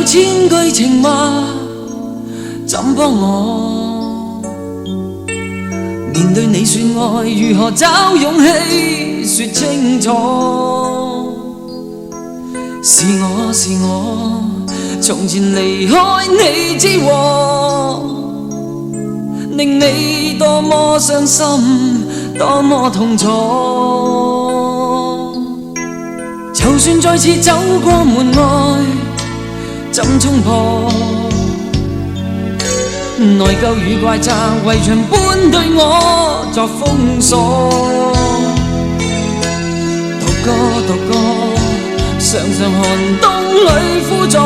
千句情話，怎幫我面對你說愛？如何找勇氣說清楚？是我，從前離開你之禍，令你多麼傷心，多麼痛楚。就算再次走過門外，怎衝破？內疚與怪責圍牆般對我作封鎖。獨個，常常寒冬裏輔助，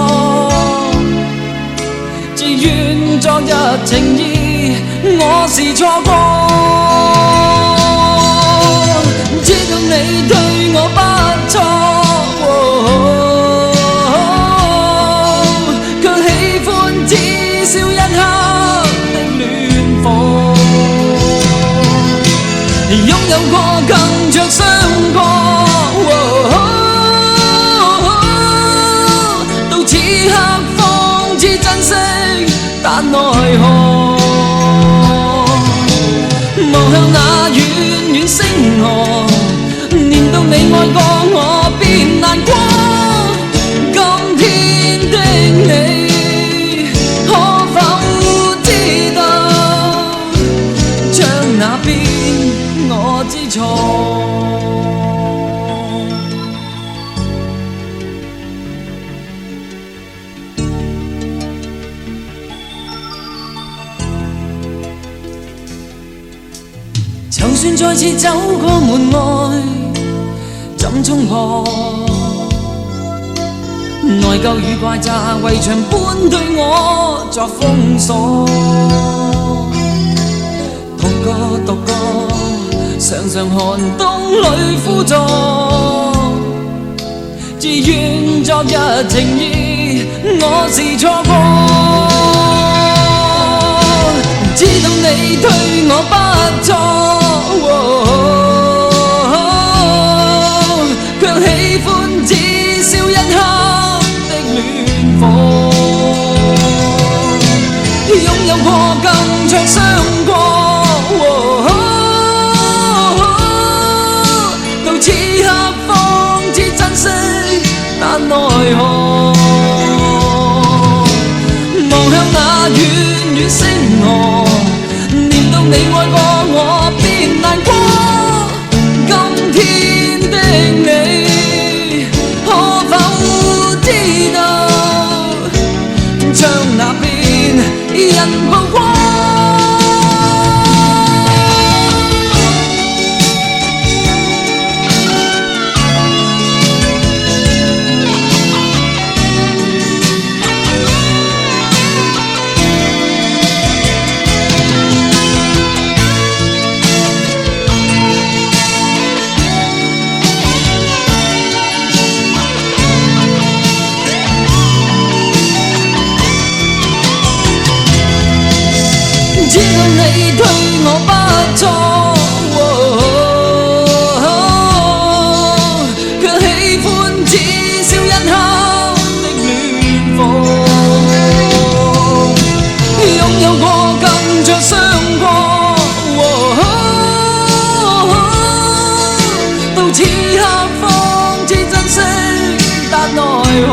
自願昨日情意我是錯過。知道你對我不錯，擁有過更像傷過，到此刻方知珍惜，但奈何望向那遠遠星河，念到你愛過我便難過。今天的你可否知道，將那邊我知錯。就算再次走過門外，怎衝破？內疚與怪責圍牆般對我作封鎖。獨個，常常寒冬裏輔助，自願昨日情意我是錯過。知道你對我不錯，卻喜歡只燒一刻的暖火。擁有過更像傷過，但奈何望向那遠遠星河，念到你愛過我便難過。今天的你可否知道，將那邊人曝光。知道你對我不錯，卻喜歡只燒一刻的暖火。擁有過更像傷過，到此刻方知珍惜，但奈何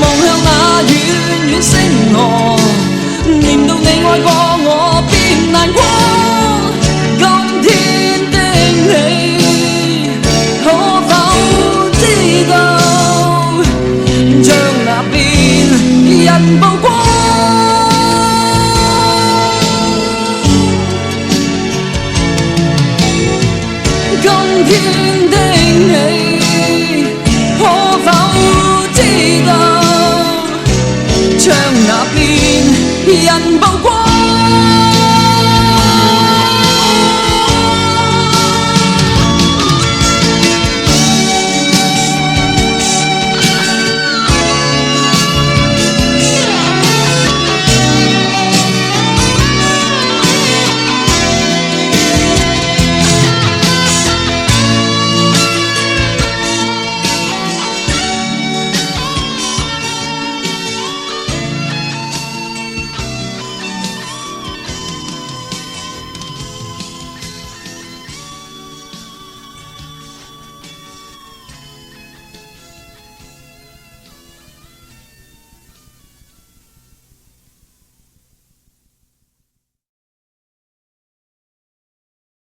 望向那遠遠星河，念到你愛過我便難過。今天的你可否知道，將那邊人曝光。今天的你可否知道，將那邊人曝光。